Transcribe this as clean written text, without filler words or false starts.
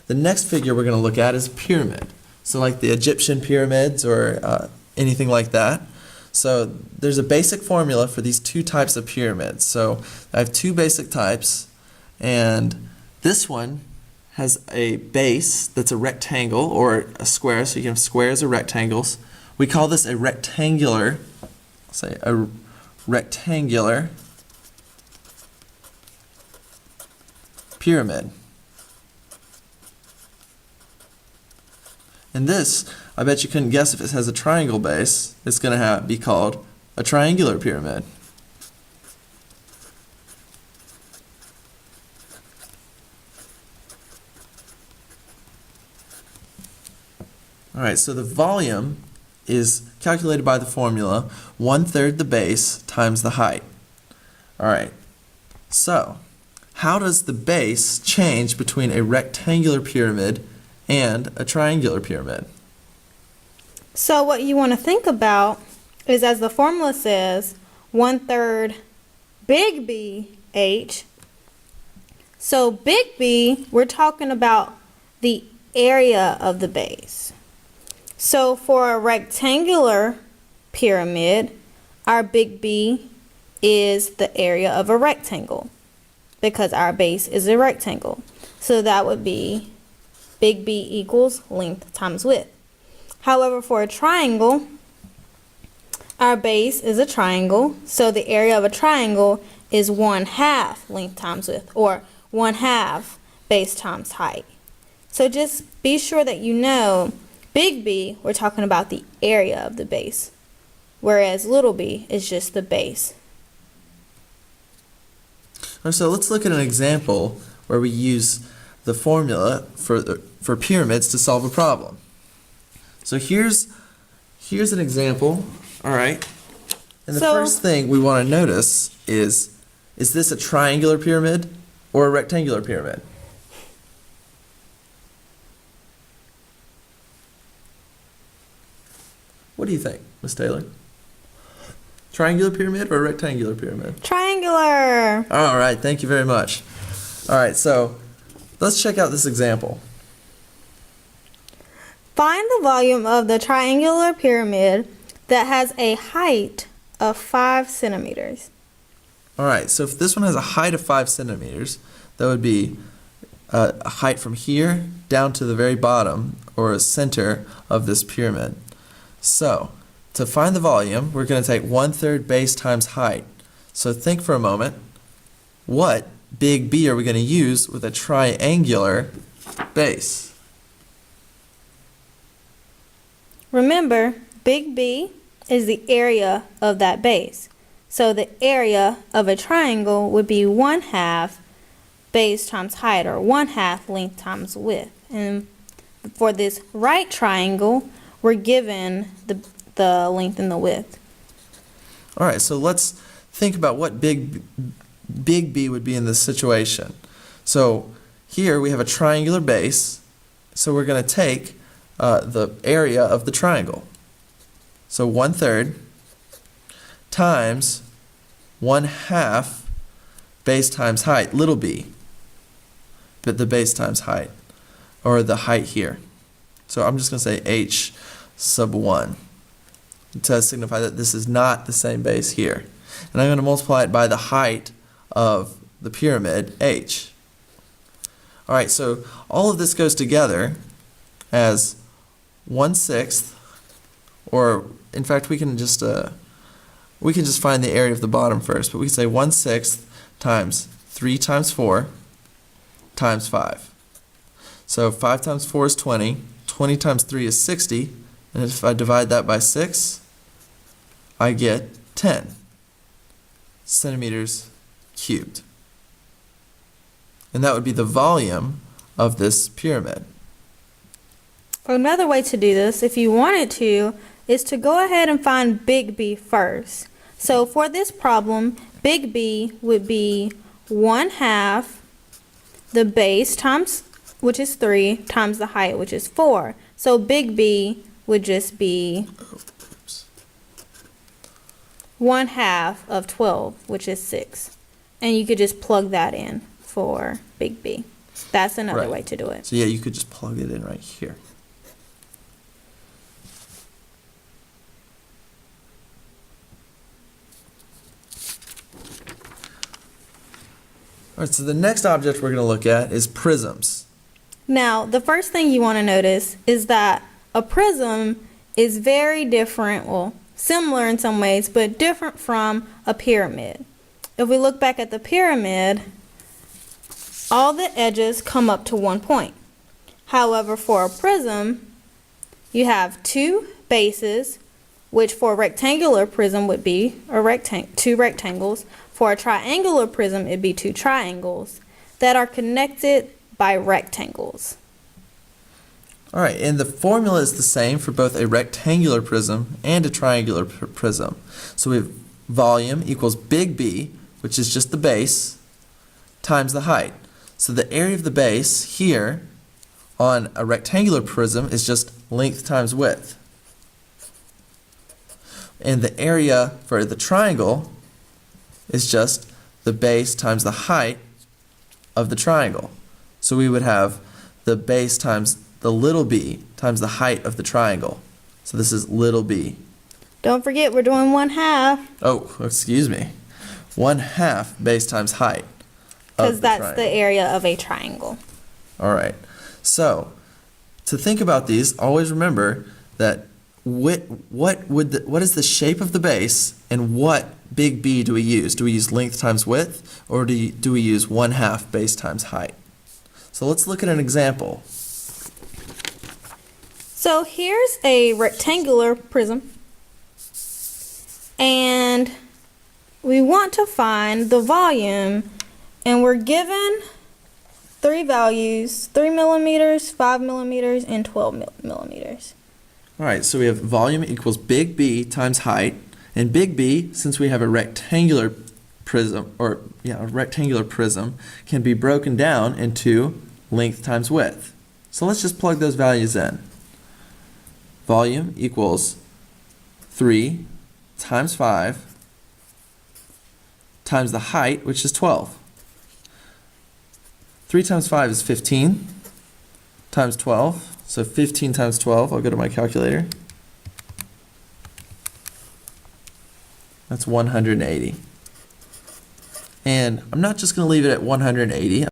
The next figure we're going to look at is a pyramid. So like the Egyptian pyramids or anything like that. So there's a basic formula for these two types of pyramids. So I have two basic types, and this one has a base that's a rectangle or a square, so you can have squares or rectangles. We call this a rectangular, say a rectangular pyramid. And this, I bet you couldn't guess if it has a triangle base, it's going to be called a triangular pyramid. Alright, so the volume is calculated by the formula 1/3 the base times the height. Alright, so how does the base change between a rectangular pyramid and a triangular pyramid? So what you want to think about is, as the formula says, 1/3 big B H. So big B, we're talking about the area of the base. So for a rectangular pyramid, our big B is the area of a rectangle because our base is a rectangle. So that would be big B equals length times width. However, for a triangle, our base is a triangle, so the area of a triangle is 1/2 length times width, or 1/2 base times height. So just be sure that you know big B, we're talking about the area of the base, whereas little b is just the base. Alright, so let's look at an example where we use the formula for pyramids to solve a problem. So here's an example, alright, and the first thing we want to notice is this a triangular pyramid or a rectangular pyramid? What do you think, Miss Taylor? Triangular pyramid or rectangular pyramid? Triangular! Alright, thank you very much. Alright, so let's check out this example. Find the volume of the triangular pyramid that has a height of 5 centimeters. Alright, so if this one has a height of 5 centimeters, that would be a height from here down to the very bottom, or a center of this pyramid. So, to find the volume, we're going to take 1/3 base times height. So think for a moment, what big B are we going to use with a triangular base? Remember, big B is the area of that base. So the area of a triangle would be 1/2 base times height, or 1/2 length times width. And for this right triangle, we're given the length and the width. Alright, so let's think about what big B would be in this situation. So here we have a triangular base, so we're going to take the area of the triangle. So 1/3 times 1/2 base times height, little b, but the base times height, or the height here. So I'm just going to say h sub 1 to signify that this is not the same base here. And I'm going to multiply it by the height of the pyramid, h. Alright, so all of this goes together as 1/6, or in fact we can just find the area of the bottom first, but we can say 1/6 times 3 times 4 times 5. So 5 times 4 is 20, 20 times 3 is 60, and if I divide that by 6, I get 10 centimeters cubed. And that would be the volume of this pyramid. Another way to do this, if you wanted to, is to go ahead and find big B first. So for this problem, big B would be 1/2 the base times, which is 3, times the height, which is 4. So big B would just be 1/2 of 12, which is 6. And you could just plug that in for big B. That's another Right. way to do it. So yeah, you could just plug it in right here. All right, so the next object we're going to look at is prisms. Now, the first thing you want to notice is that a prism is very different, well, similar in some ways, but different from a pyramid. If we look back at the pyramid, all the edges come up to one point. However, for a prism, you have two bases, which for a rectangular prism would be two rectangles. For a triangular prism, it'd be two triangles that are connected by rectangles. All right, and the formula is the same for both a rectangular prism and a triangular prism. So we have volume equals big B, which is just the base, times the height. So the area of the base here on a rectangular prism is just length times width. And the area for the triangle is just the base times the height of the triangle. So we would have the base times the little b times the height of the triangle. So this is little b. Don't forget, we're doing 1/2. Oh, excuse me. 1/2 base times height. Because that's the area of a triangle. All right. So to think about these, always remember that what is the shape of the base, and what big B do we use? Do we use length times width, or do we use 1/2 base times height? So let's look at an example. So here's a rectangular prism, and we want to find the volume, and we're given three values: 3 millimeters, 5 millimeters, and 12 millimeters. All right, so we have volume equals big B times height, and big B, since we have a rectangular prism, can be broken down into length times width. So let's just plug those values in. Volume equals 3 times 5 times the height, which is 12. 3 times 5 is 15 times 12. So 15 times 12, I'll go to my calculator. That's 180. And I'm not just going to leave it at 180.